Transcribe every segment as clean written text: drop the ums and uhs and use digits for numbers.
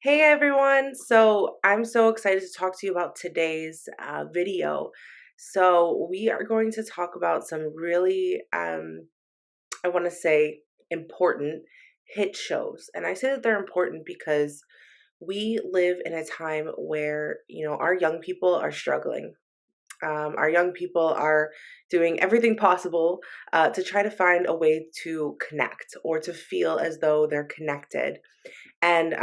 Hey everyone! So I'm so excited to talk to you about today's video. So we are going to talk about some really, I want to say, important hit shows. And I say that they're important because we live in a time where, our young people are struggling. Our young people are doing everything possible to try to find a way to connect or to feel as though they're connected. And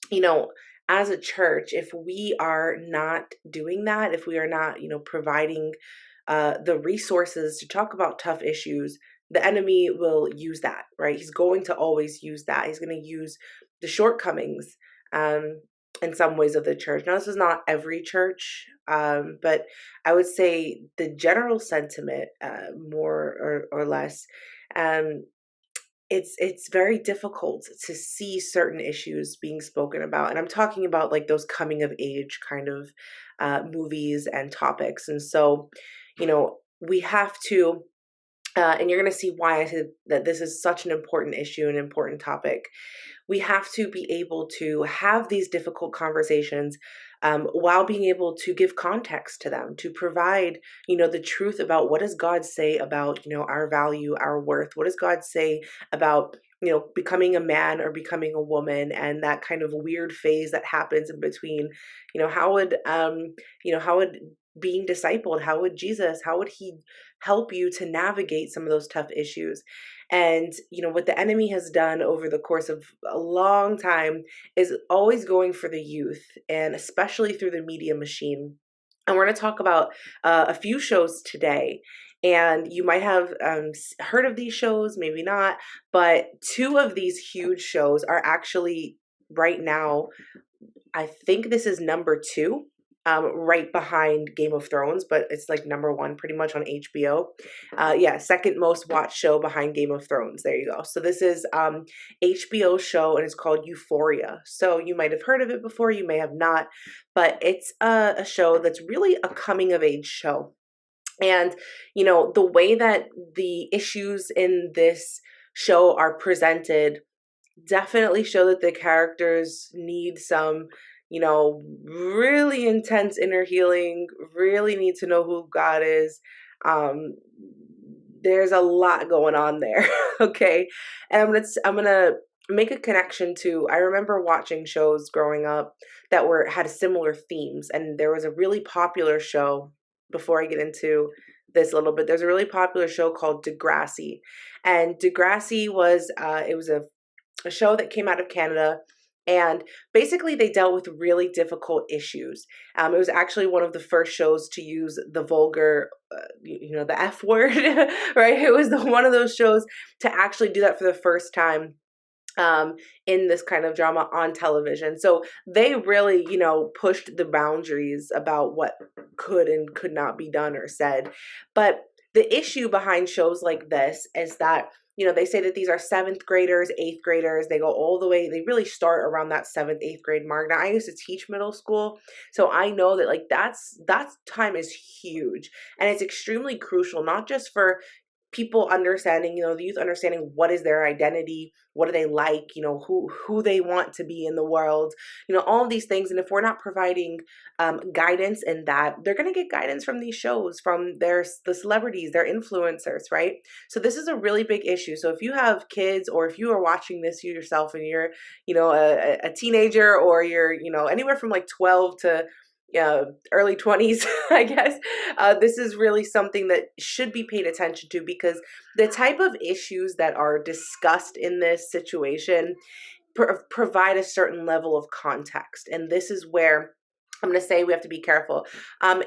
you know, as a church, if we are not doing that, if we are not, providing the resources to talk about tough issues, the enemy will use that, right? He's going to always use that. He's going to use the shortcomings um, in some ways of the church. Now, this is not every church, but I would say the general sentiment, more or less, um, it's very difficult to see certain issues being spoken about, and I'm talking about like those coming of age kind of movies and topics. And so we have to and you're going to see why I said that this is such an important issue, an important topic. We have to be able to have these difficult conversations while being able to give context to them, to provide, the truth about what does God say about, our value, our worth. What does God say about, becoming a man or becoming a woman, and that kind of weird phase that happens in between. How would being discipled, how would Jesus, how would he help you to navigate some of those tough issues? And, what the enemy has done over the course of a long time is always going for the youth, and especially through the media machine. And we're going to talk about a few shows today. And you might have heard of these shows, maybe not, but two of these huge shows are actually right now, I think this is number two, right behind Game of Thrones, but it's like number one pretty much on HBO. Yeah, second most watched show behind Game of Thrones. There you go. So this is HBO show, and it's called Euphoria. So you might have heard of it before, you may have not, but it's a show that's really a coming of age show. And the way that the issues in this show are presented definitely show that the characters need some, really intense inner healing, really need to know who God is. Um, there's a lot going on there, okay? And I'm gonna make a connection to, I remember watching shows growing up that had similar themes, and there was a really popular show, before I get into this a little bit, there's a really popular show called Degrassi. And Degrassi was it was a show that came out of Canada. And basically, they dealt with really difficult issues. It was actually one of the first shows to use the vulgar, the F word, right? It was one of those shows to actually do that for the first time in this kind of drama on television. So they really, pushed the boundaries about what could and could not be done or said. But the issue behind shows like this is that, they say that these are seventh graders, eighth graders. They go all the way, they really start around that seventh, eighth grade mark. Now, I used to teach middle school, so I know that like that time is huge, and it's extremely crucial, not just for people understanding, the youth understanding what is their identity, what do they like, who they want to be in the world, all of these things. And if we're not providing guidance in that, they're going to get guidance from these shows, from the celebrities, their influencers, right? So this is a really big issue. So if you have kids, or if you are watching this yourself and you're, a teenager, or you're, anywhere from like 12 to early 20s, I guess, this is really something that should be paid attention to, because the type of issues that are discussed in this situation provide a certain level of context. And this is where I'm going to say we have to be careful.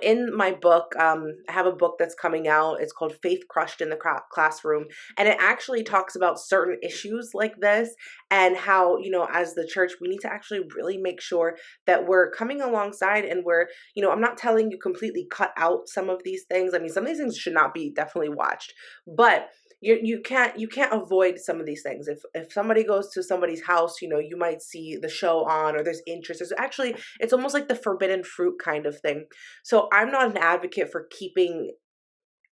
In my book, I have a book that's coming out. It's called Faith Crushed in the Classroom. And it actually talks about certain issues like this, and how, as the church, we need to actually really make sure that we're coming alongside, and we're, I'm not telling you completely cut out some of these things. I mean, some of these things should not be definitely watched, but you can't avoid some of these things. If somebody goes to somebody's house, you might see the show on, or there's interest. There's actually, it's almost like the forbidden fruit kind of thing. So I'm not an advocate for keeping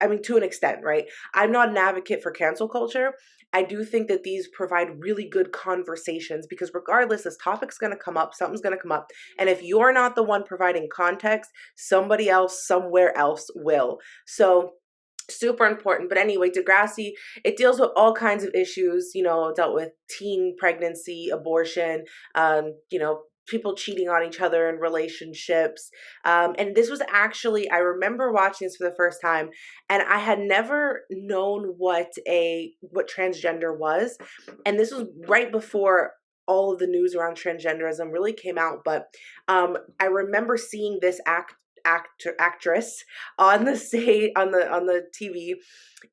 I mean, to an extent, right? I'm not an advocate for cancel culture. I do think that these provide really good conversations because regardless, this topic's going to come up, something's going to come up. And if you're not the one providing context, somebody else somewhere else will. So super important. But anyway, Degrassi, it deals with all kinds of issues, dealt with teen pregnancy, abortion, people cheating on each other in relationships. And this was actually, I remember watching this for the first time, and I had never known what transgender was. And this was right before all of the news around transgenderism really came out. But I remember seeing this actress on the stage on the TV,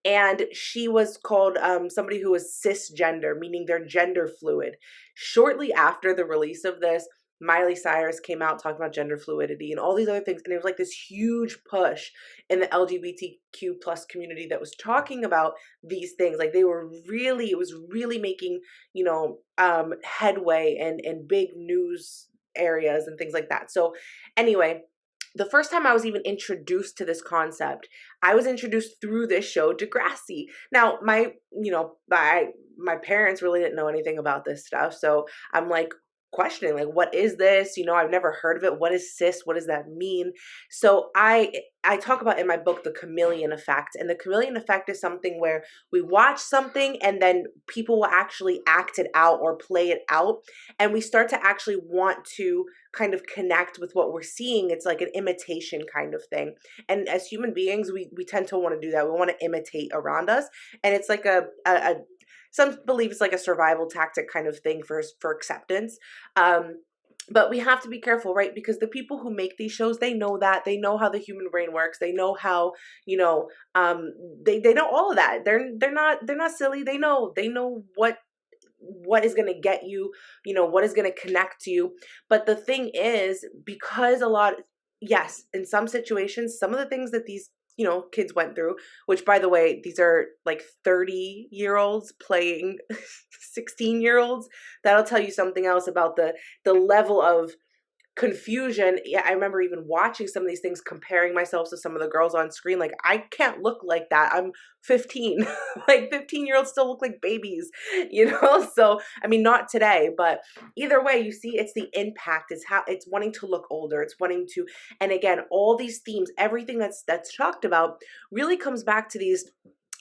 and she was called somebody who was cisgender, meaning they're gender fluid. Shortly after the release of this, Miley Cyrus came out talking about gender fluidity and all these other things, and it was like this huge push in the LGBTQ plus community that was talking about these things. Like it was really making headway and big news areas and things like that. So anyway, the first time I was even introduced to this concept, I was introduced through this show, Degrassi. Now, my parents really didn't know anything about this stuff, so I'm like questioning, like, what is this? I've never heard of it. What is cis? What does that mean? So I talk about in my book the chameleon effect, and the chameleon effect is something where we watch something and then people will actually act it out or play it out, and we start to actually want to kind of connect with what we're seeing. It's like an imitation kind of thing. And as human beings, we tend to want to do that. We want to imitate around us. And it's like a some believe it's like a survival tactic kind of thing for acceptance. But we have to be careful, right? Because the people who make these shows, they know how the human brain works. They know how, they know all of that. They're not silly. They know what is going to get you, what is going to connect to you. But the thing is, because yes, in some situations, some of the things that these kids went through, which by the way, these are like 30-year-olds playing 16-year-olds. That'll tell you something else about the level of confusion. Yeah, I remember even watching some of these things, comparing myself to some of the girls on screen. Like, I can't look like that. I'm 15. Like 15-year-olds still look like babies, So, I mean, not today, but either way, you see, it's the impact. It's how it's wanting to look older. It's wanting to, and again, all these themes, everything that's talked about really comes back to these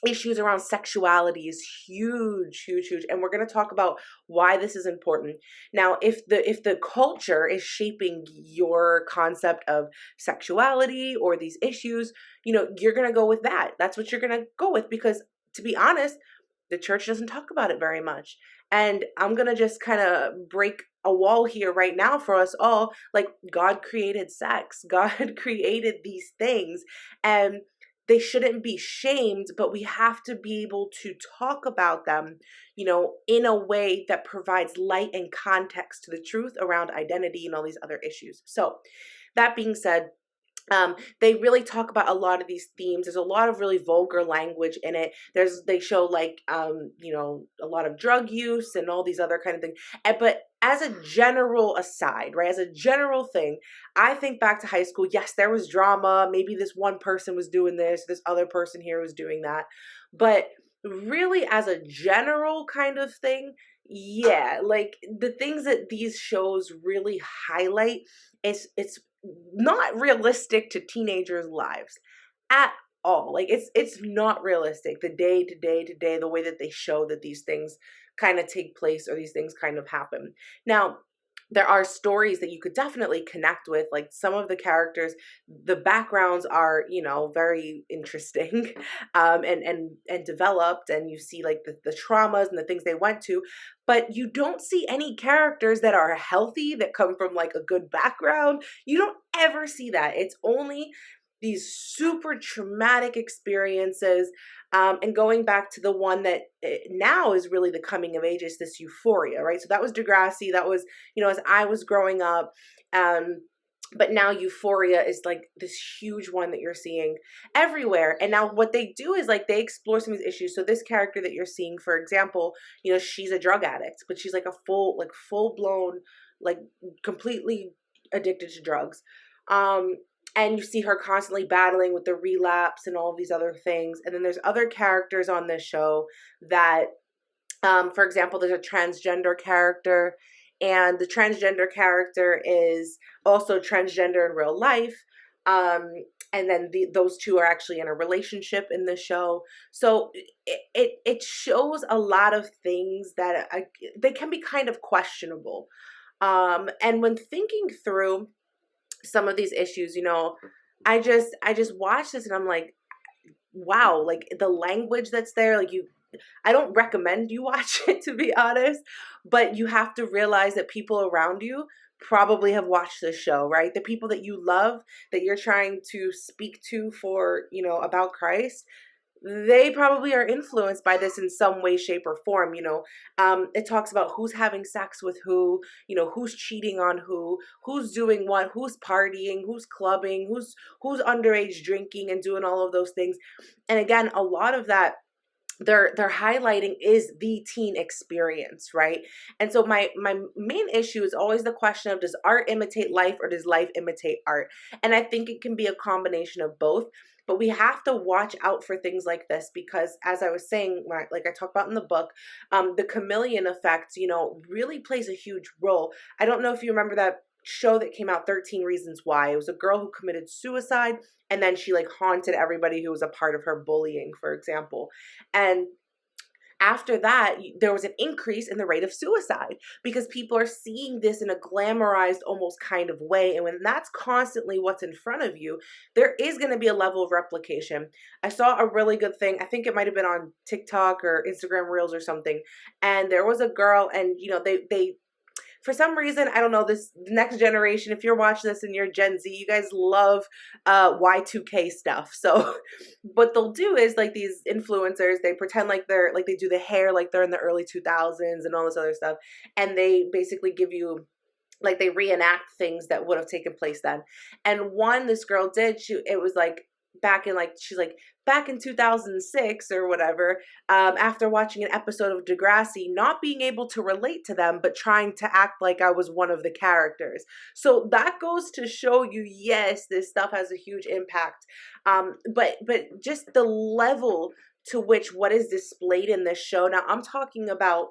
issues around sexuality is huge, huge, huge. And we're going to talk about why this is important. Now, if the culture is shaping your concept of sexuality or these issues, you're going to go with that. That's what you're going to go with, because to be honest, the church doesn't talk about it very much. And I'm going to just kind of break a wall here right now for us all. Like, God created sex. God created these things. And they shouldn't be shamed, but we have to be able to talk about them, in a way that provides light and context to the truth around identity and all these other issues. So that being said, they really talk about a lot of these themes. There's a lot of really vulgar language in it. They show like, a lot of drug use and all these other kind of things. But as a general aside, right, as a general thing, I think back to high school. Yes, there was drama. Maybe this one person was doing this other person here was doing that. But really, as a general kind of thing, yeah, like the things that these shows really highlight it's not realistic to teenagers' lives at all. Like it's not realistic. The day to day, the way that they show that these things kind of take place or these things kind of happen. Now, there are stories that you could definitely connect with. Like some of the characters, the backgrounds are, very interesting, and developed, and you see like the traumas and the things they went to, but you don't see any characters that are healthy, that come from like a good background. You don't ever see that. It's only these super traumatic experiences. And going back to the one that now is really the coming of age, is this Euphoria, right? So that was Degrassi. That was, as I was growing up. But now Euphoria is like this huge one that you're seeing everywhere. And now what they do is like they explore some of these issues. So this character that you're seeing, for example, she's a drug addict, but she's like a full blown, like completely addicted to drugs. and you see her constantly battling with the relapse and all of these other things. And then there's other characters on this show that, for example, there's a transgender character, and the transgender character is also transgender in real life. Um, and then those two are actually in a relationship in the show. So it shows a lot of things that they can be kind of questionable. And when thinking through some of these issues, I just watch this and I'm like, wow, like the language that's there, like I don't recommend you watch it, to be honest, but you have to realize that people around you probably have watched this show, right? The people that you love, that you're trying to speak to for, about Christ, they probably are influenced by this in some way, shape, or form. It talks about who's having sex with who, who's cheating on who's doing what, who's partying, who's clubbing, who's underage drinking and doing all of those things. And again, a lot of that they're highlighting is the teen experience, right? And so my main issue is always the question of, does art imitate life or does life imitate art? And I think it can be a combination of both, but we have to watch out for things like this because, as I was saying, like I talk about in the book, the chameleon effect, really plays a huge role. I don't know if you remember that show that came out, 13 Reasons Why. It was a girl who committed suicide, and then she like haunted everybody who was a part of her bullying, for example. And after that, there was an increase in the rate of suicide because people are seeing this in a glamorized, almost kind of way. And when that's constantly what's in front of you, there is going to be a level of replication. I saw a really good thing. I think it might have been on TikTok or Instagram Reels or something. And there was a girl, and they for some reason, I don't know, this next generation, if you're watching this and you're Gen Z, you guys love Y2K stuff. So what they'll do is, like, these influencers, they pretend like they're like, they do the hair like they're in the early 2000s and all this other stuff, and they basically give you, like, they reenact things that would have taken place then. And one this girl did, it was like she's like, back in 2006 or whatever, after watching an episode of Degrassi, not being able to relate to them, but trying to act like I was one of the characters. So that goes to show you, yes, this stuff has a huge impact. But just the level to which what is displayed in this show. Now I'm talking about,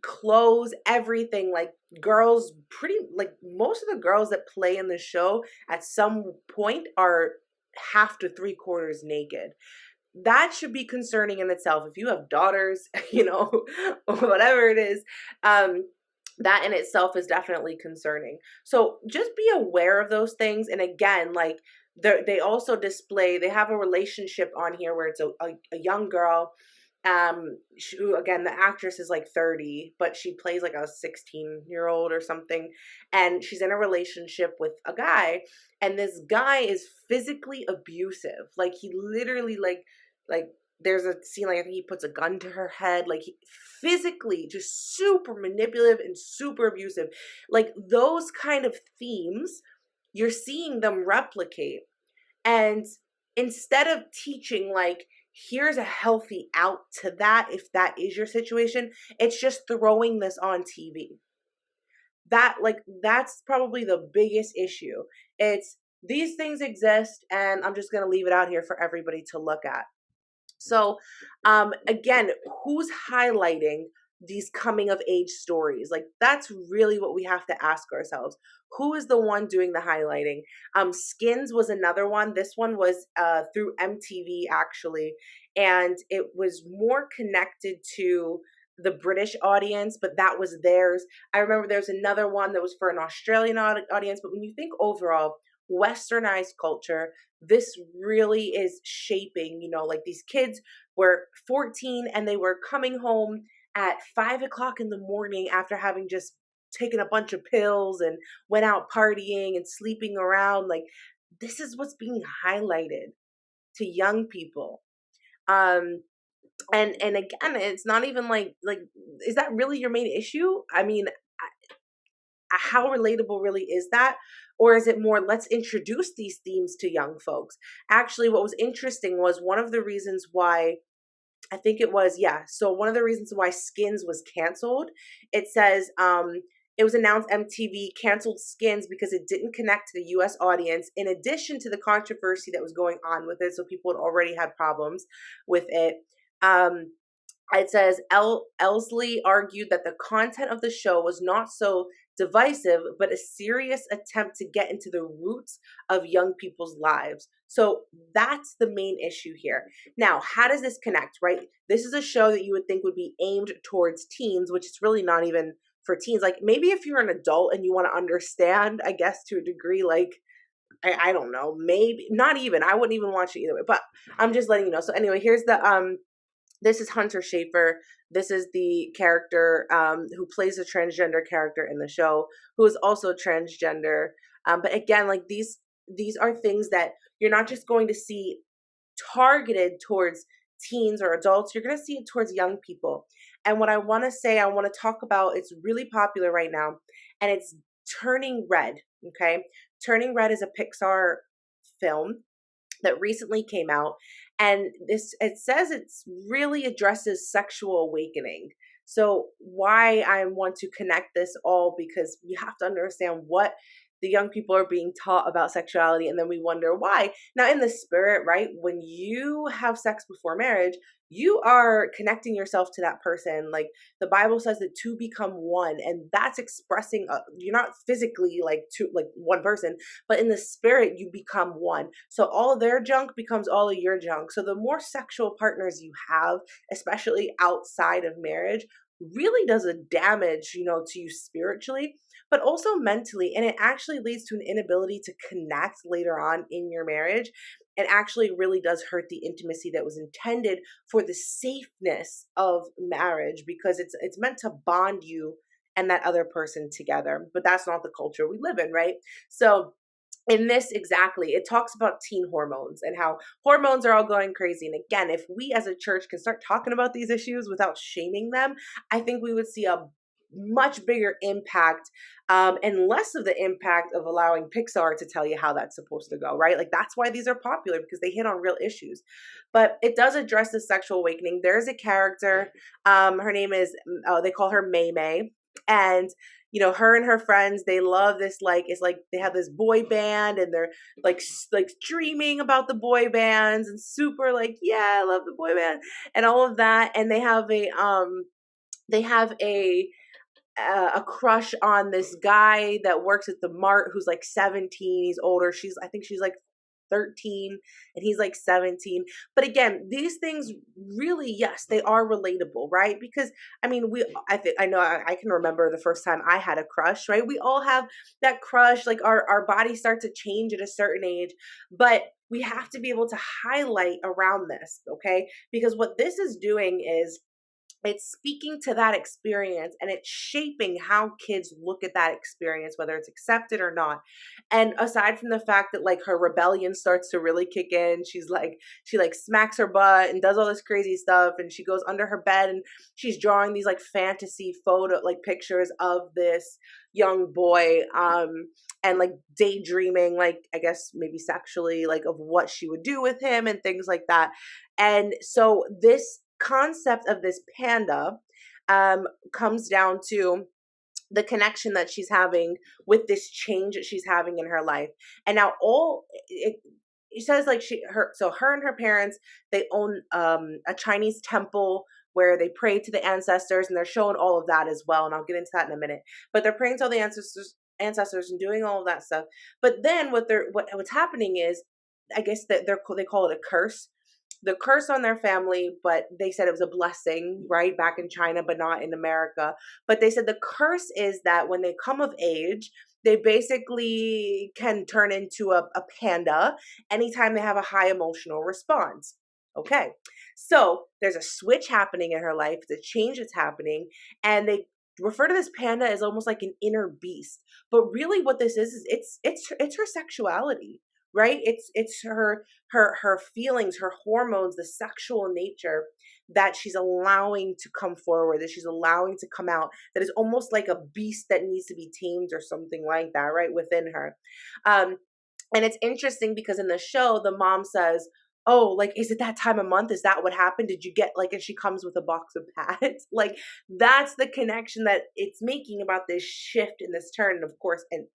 clothes, everything. Like, girls, like most of the girls that play in the show at some point are half to three quarters naked. That should be concerning in itself. If you have daughters, whatever it is, that in itself is definitely concerning. So just be aware of those things. And again, like, they also display, they have a relationship on here where it's a young girl, who, again, the actress is like 30, but she plays like a 16-year-old or something, and she's in a relationship with a guy, and this guy is physically abusive. Like, he literally, like there's a scene, like, I think he puts a gun to her head, like, he physically just super manipulative and super abusive. Like, those kind of themes, you're seeing them replicate. And instead of teaching, like, here's a healthy out to that, if that is your situation, it's just throwing this on TV. That's probably the biggest issue. It's, these things exist, and I'm just going to leave it out here for everybody to look at. So, again, who's highlighting these coming of age stories? Like, that's really what we have to ask ourselves. Who is the one doing the highlighting? Skins was another one. This one was through MTV, actually, and it was more connected to the British audience, but that was theirs. I remember there's another one that was for an Australian audience, but when you think overall, westernized culture, this really is shaping, like, these kids were 14 and they were coming home at 5 o'clock in the morning after having just taken a bunch of pills and went out partying and sleeping around. Like, this is what's being highlighted to young people. And again, it's not even like, is that really your main issue? I mean, how relatable really is that? Or is it more, let's introduce these themes to young folks? Actually, what was interesting was one of the reasons why, I think it was, yeah. So one of the reasons why Skins was canceled, it says, it was announced MTV canceled Skins because it didn't connect to the US audience, in addition to the controversy that was going on with it. So people had already had problems with it. Um, it says Elsley argued that the content of the show was not so divisive, but a serious attempt to get into the roots of young people's lives. So that's the main issue here. Now, how does this connect, right? This is a show that you would think would be aimed towards teens, which is really not even for teens. Like maybe if you're an adult and you want to understand, I guess to a degree, like I don't know, maybe not even. I wouldn't even watch it either way, but I'm just letting you know. So anyway, here's the this is Hunter Schafer. This is the character who plays a transgender character in the show, who is also transgender. But again, like these are things that you're not just going to see targeted towards teens or adults. You're going to see it towards young people. And what I want to say, I want to talk about, it's really popular right now, and it's Turning Red. Okay, Turning Red is a Pixar film that recently came out, and this, it says it's really addresses sexual awakening. So why I want to connect this all, because you have to understand what the young people are being taught about sexuality, and then we wonder why. Now in the spirit, right, when you have sex before marriage, you are connecting yourself to that person. Like the Bible says that two become one, and that's expressing you're not physically like two, like one person, but in the spirit you become one. So all of their junk becomes all of your junk. So the more sexual partners you have, especially outside of marriage, really does a damage, to you spiritually, but also mentally. And it actually leads to an inability to connect later on in your marriage. It actually really does hurt the intimacy that was intended for the safeness of marriage, because it's meant to bond you and that other person together. But that's not the culture we live in, right? So in this, exactly, it talks about teen hormones and how hormones are all going crazy. And again, if we as a church can start talking about these issues without shaming them, I think we would see a much bigger impact, and less of the impact of allowing Pixar to tell you how that's supposed to go, right? Like that's why these are popular, because they hit on real issues. But it does address the sexual awakening. There's a character, her name is, they call her May May. And her and her friends, they love this, like, it's like they have this boy band, and they're like dreaming about the boy bands and super like, yeah, I love the boy band and all of that. And they have a crush on this guy that works at the mart who's like 17. He's older. I think she's like 13 and he's like 17. But again, these things really, yes, they are relatable, right? Because I mean, I know I can remember the first time I had a crush, right? We all have that crush. Like our bodies start to change at a certain age, but we have to be able to highlight around this, okay? Because what this is doing is it's speaking to that experience, and it's shaping how kids look at that experience, whether it's accepted or not. And aside from the fact that like her rebellion starts to really kick in, she like smacks her butt and does all this crazy stuff, and she goes under her bed and she's drawing these like fantasy like pictures of this young boy, and like daydreaming, like I guess maybe sexually, like of what she would do with him and things like that. And so this concept of this panda comes down to the connection that she's having with this change that she's having in her life. And now it says like her and her parents, they own a Chinese temple where they pray to the ancestors, and they're showing all of that as well, and I'll get into that in a minute. But they're praying to all the ancestors and doing all of that stuff. But then what's happening is, I guess that they call it a curse. The curse on their family, but they said it was a blessing, right, back in China, but not in America. But they said the curse is that when they come of age, they basically can turn into a panda anytime they have a high emotional response. Okay, so there's a switch happening in her life, the change that's happening, and they refer to this panda as almost like an inner beast. But really what this is it's her sexuality, right? It's her feelings, her hormones, the sexual nature that she's allowing to come forward, that she's allowing to come out, that is almost like a beast that needs to be tamed or something like that, right, within her. And it's interesting because in the show, the mom says, oh, like, is it that time of month? Is that what happened? Did you get like, and she comes with a box of pads. Like, that's the connection that it's making about this shift in this turn. And of course, and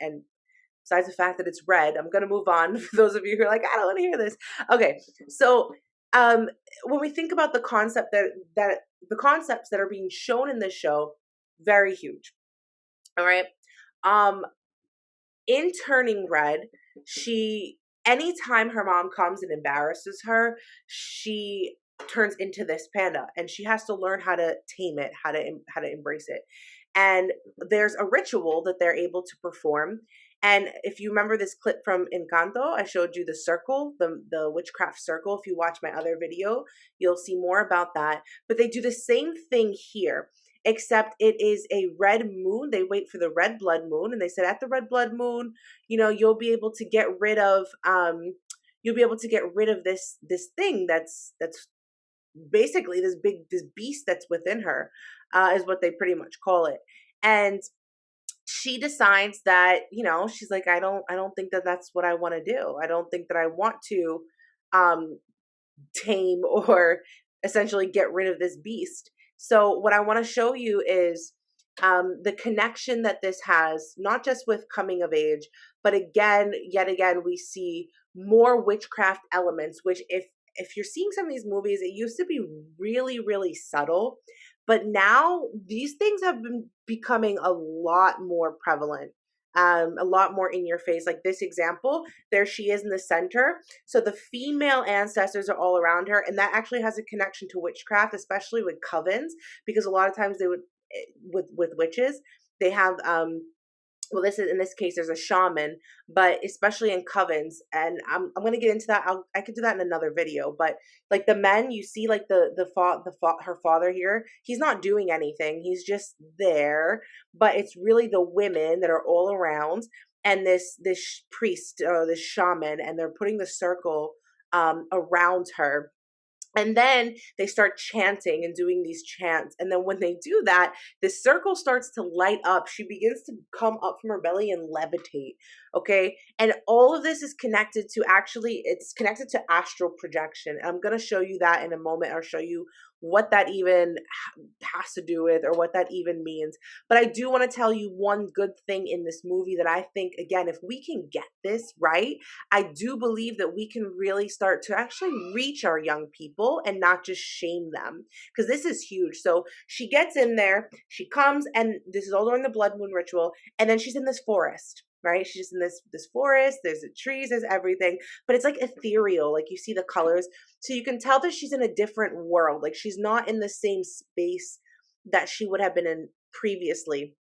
besides the fact that it's red, I'm gonna move on for those of you who are like, I don't want to hear this. Okay, so um when we think about the concept that the concepts that are being shown in this show, very huge. All right. Um in turning red, she anytime her mom comes and embarrasses her, she turns into this panda, and she has to learn how to tame it, how to embrace it. And there's a ritual that they're able to perform. And if you remember this clip from Encanto, I showed you the circle, the witchcraft circle. If you watch my other video, you'll see more about that. But they do the same thing here, except it is a red moon. They wait for the red blood moon, and they said at the red blood moon, you'll be able to get rid of this thing that's basically this beast that's within her, is what they pretty much call it. And she decides that, she's like, I don't think that that's what I want to do. I don't think that I want to um tame or essentially get rid of this beast. So what I want to show you is the connection that this has, not just with coming of age, but yet again, we see more witchcraft elements, which if you're seeing some of these movies, it used to be really, really subtle, but now these things have been becoming a lot more prevalent, a lot more in your face. Like this example, there she is in the center. So the female ancestors are all around her, and that actually has a connection to witchcraft, especially with covens, because a lot of times they would, with witches, they have well, this is in this case there's a shaman, but especially in covens, and I'm gonna get into that. I could do that in another video. But like the men, you see, like her father here, he's not doing anything. He's just there. But it's really the women that are all around, and this priest or this shaman, and they're putting the circle around her. And then they start chanting and doing these chants. And then when they do that, the circle starts to light up. She begins to come up from her belly and levitate. Okay. And all of this is connected to, actually, it's connected to astral projection. And I'm going to show you that in a moment. I'll show you what that even has to do with, or what that even means. But I do want to tell you one good thing in this movie that I think, again, if we can get this right, I do believe that we can really start to actually reach our young people and not just shame them, because this is huge. So she gets in there, she comes, and this is all during the blood moon ritual, and then she's in this forest. Right? She's just in this forest. There's the trees, there's everything, but it's like ethereal. Like you see the colors. So you can tell that she's in a different world. Like she's not in the same space that she would have been in previously.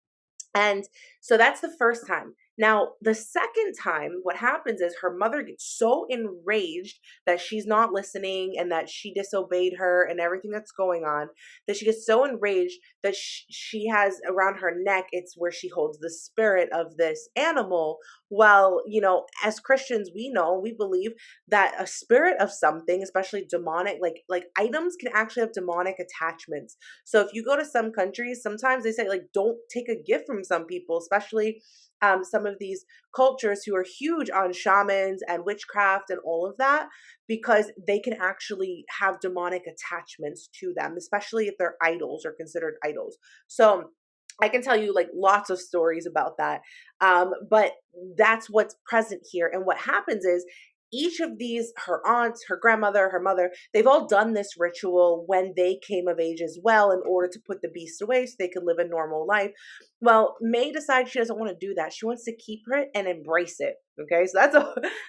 And so that's the first time. Now, the second time, what happens is her mother gets so enraged that she's not listening and that she disobeyed her and everything that's going on, that she gets so enraged that she has around her neck, it's where she holds the spirit of this animal. Well, as Christians, we know, we believe that a spirit of something, especially demonic, like items, can actually have demonic attachments. So if you go to some countries, sometimes they say, like, don't take a gift from some people, especially some of these cultures who are huge on shamans and witchcraft and all of that, because they can actually have demonic attachments to them, especially if they're idols or considered idols. So I can tell you like lots of stories about that. But that's what's present here. And what happens is, each of these, her aunts, her grandmother, her mother, they've all done this ritual when they came of age as well, in order to put the beast away so they could live a normal life. Well, May decides she doesn't want to do that. She wants to keep it and embrace it. Okay, so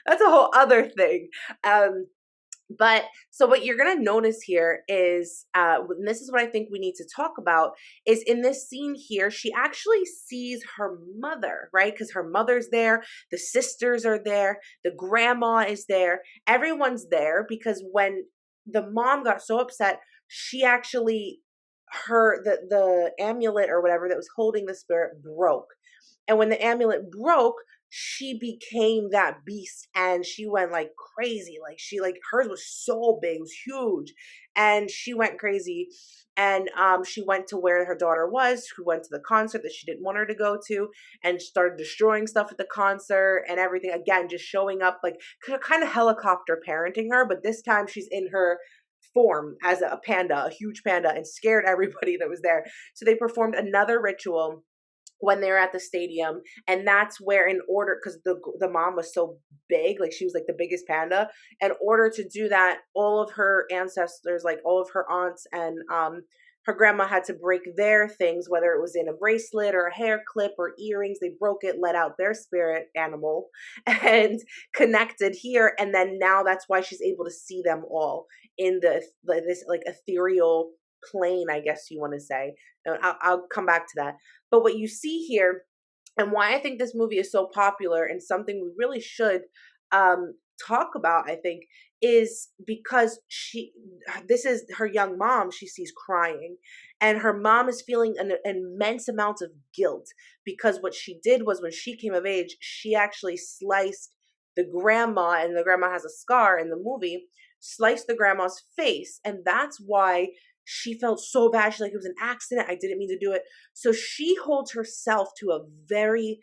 that's a whole other thing. But so what you're going to notice here is, and this is what I think we need to talk about, is in this scene here, she actually sees her mother, right? Because her mother's there, the sisters are there, the grandma is there, everyone's there, because when the mom got so upset, she actually the amulet or whatever that was holding the spirit broke. And when the amulet broke, she became that beast and she went like crazy. Like she like hers was so big, it was huge. And she went crazy. And she went to where her daughter was, who went to the concert that she didn't want her to go to, and started destroying stuff at the concert and everything. Again, just showing up like kind of helicopter parenting her, but this time she's in her form as a panda, a huge panda, and scared everybody that was there. So they performed another ritual when they were at the stadium, and that's where, in order, because the mom was so big, like she was like the biggest panda, in order to do that, all of her ancestors, like all of her aunts and her grandma, had to break their things, whether it was in a bracelet or a hair clip or earrings. They broke it, let out their spirit animal, and connected here. And then now that's why she's able to see them all in this like ethereal plane, I guess you want to say. I'll come back to that. But what you see here, and why I think this movie is so popular and something we really should talk about, I think, is because this is her young mom she sees crying, and her mom is feeling an immense amount of guilt because what she did was, when she came of age, she actually sliced the grandma, and the grandma has a scar in the movie, sliced the grandma's face, and that's why she felt so bad. She's like, it was an accident. I didn't mean to do it. So she holds herself to a very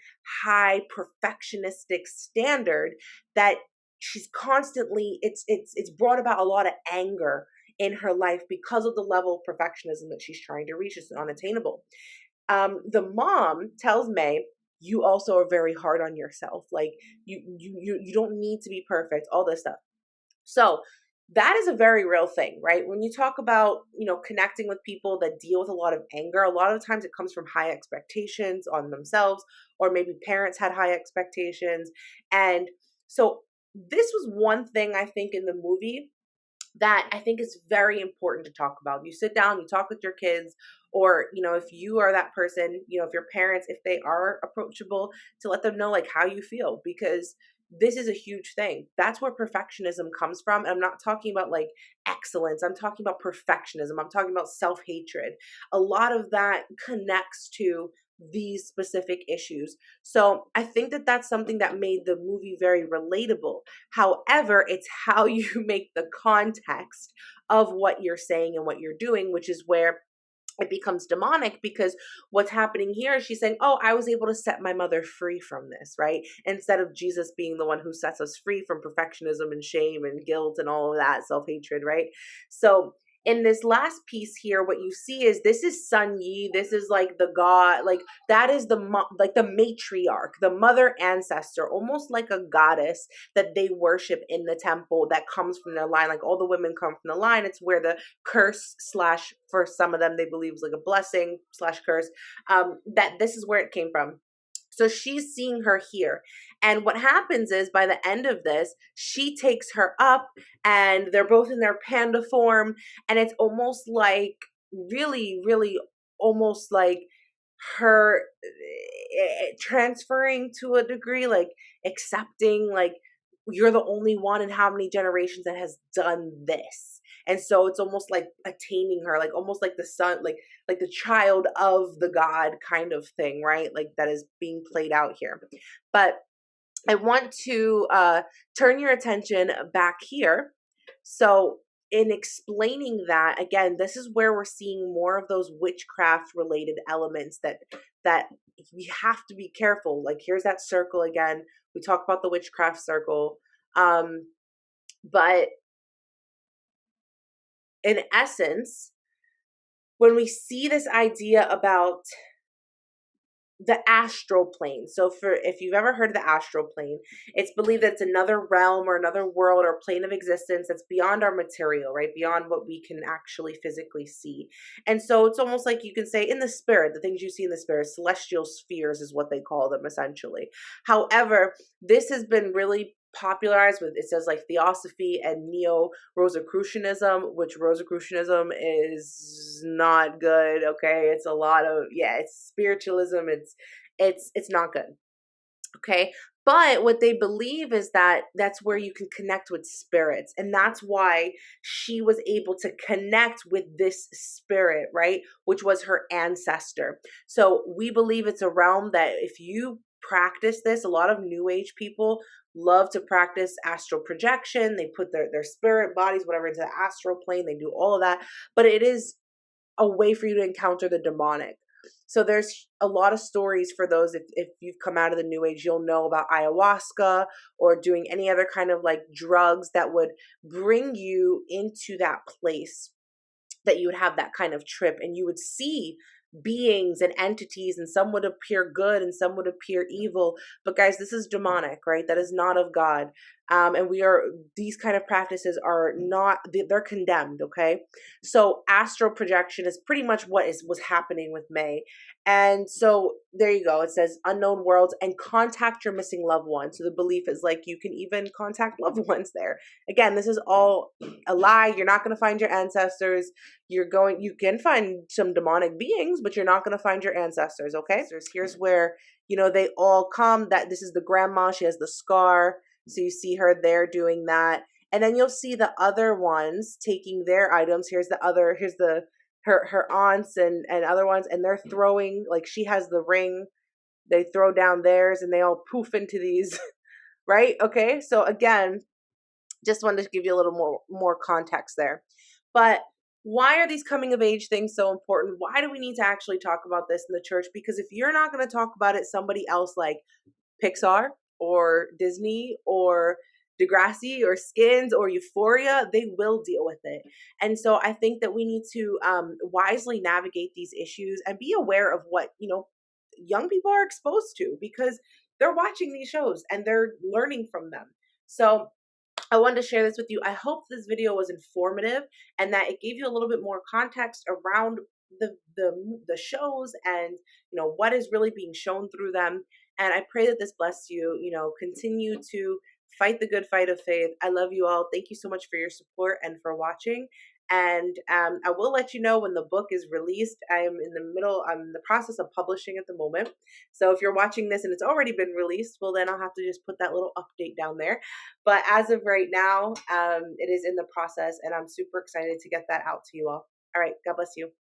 high perfectionistic standard that she's constantly, it's brought about a lot of anger in her life because of the level of perfectionism that she's trying to reach. Is unattainable. The mom tells May, you also are very hard on yourself. Like you don't need to be perfect, all this stuff. So that is a very real thing, right? When you talk about, connecting with people that deal with a lot of anger, a lot of times it comes from high expectations on themselves, or maybe parents had high expectations. And so this was one thing I think in the movie that I think is very important to talk about. You sit down, you talk with your kids, or, if you are that person, if your parents, if they are approachable, to let them know like how you feel, because this is a huge thing. That's where perfectionism comes from. And I'm not talking about like excellence. I'm talking about perfectionism. I'm talking about self-hatred. A lot of that connects to these specific issues. So I think that that's something that made the movie very relatable. However, it's how you make the context of what you're saying and what you're doing, which is where it becomes demonic, because what's happening here is she's saying, oh, I was able to set my mother free from this, right? Instead of Jesus being the one who sets us free from perfectionism and shame and guilt and all of that, self-hatred, right? So in this last piece here, what you see is, this is Sun Yi. This is like the god, like that is the matriarch, the mother ancestor, almost like a goddess that they worship in the temple, that comes from their line. Like all the women come from the line. It's where the curse slash, for some of them, they believe was like a blessing slash curse. That this is where it came from. So she's seeing her here. And what happens is, by the end of this, she takes her up and they're both in their panda form. And it's almost like, really, really almost like her transferring to a degree, like accepting, like, you're the only one in how many generations that has done this. And so it's almost like attaining her, like almost like the son, like the child of the god kind of thing, right? Like that is being played out here. But I want to turn your attention back here. So in explaining that, again, this is where we're seeing more of those witchcraft related elements that we have to be careful. Like here's that circle again. We talk about the witchcraft circle. But in essence, when we see this idea about the astral plane. So if you've ever heard of the astral plane, it's believed that it's another realm or another world or plane of existence that's beyond our material, right? Beyond what we can actually physically see. And so it's almost like you can say in the spirit, the things you see in the spirit, celestial spheres is what they call them essentially. However, this has been really popularized with, it says like theosophy and neo-Rosicrucianism, which Rosicrucianism is not good. Okay, it's a lot of, it's spiritualism. It's not good. Okay, But what they believe is that that's where you can connect with spirits. And that's why she was able to connect with this spirit, right? Which was her ancestor. So we believe it's a realm that if you practice this, a lot of new age people love to practice astral projection. They put their spirit bodies, whatever, into the astral plane. They do all of that. But it is a way for you to encounter the demonic. So there's a lot of stories for those. If you've come out of the new age, you'll know about ayahuasca or doing any other kind of like drugs that would bring you into that place, that you would have that kind of trip and you would see beings and entities, and some would appear good and some would appear evil. But guys, this is demonic, right? That is not of God. And these kind of practices are not, they're condemned. Okay. So astral projection is pretty much what was happening with May. And so there you go. It says unknown worlds and contact your missing loved ones. So the belief is like you can even contact loved ones there. Again, this is all a lie. You're not going to find your ancestors. You can find some demonic beings, but you're not going to find your ancestors. Okay. So here's where, they all come. That this is the grandma. She has the scar. So you see her there doing that. And then you'll see the other ones taking their items. Here's her aunts and other ones, and they're throwing, like she has the ring. They throw down theirs and they all poof into these, right? Okay. So again, just wanted to give you a little more context there. But why are these coming of age things so important? Why do we need to actually talk about this in the church? Because if you're not going to talk about it, somebody else like Pixar or Disney or Degrassi or Skins or Euphoria, they will deal with it. And so I think that we need to wisely navigate these issues and be aware of what, young people are exposed to, because they're watching these shows and they're learning from them. So I wanted to share this with you. I hope this video was informative and that it gave you a little bit more context around the shows and what is really being shown through them. And I pray that this blessed you. Continue to fight the good fight of faith. I love you all. Thank you so much for your support and for watching. And I will let you know when the book is released. I'm in the process of publishing at the moment. So if you're watching this and it's already been released, well, then I'll have to just put that little update down there. But as of right now, it is in the process and I'm super excited to get that out to you all. All right. God bless you.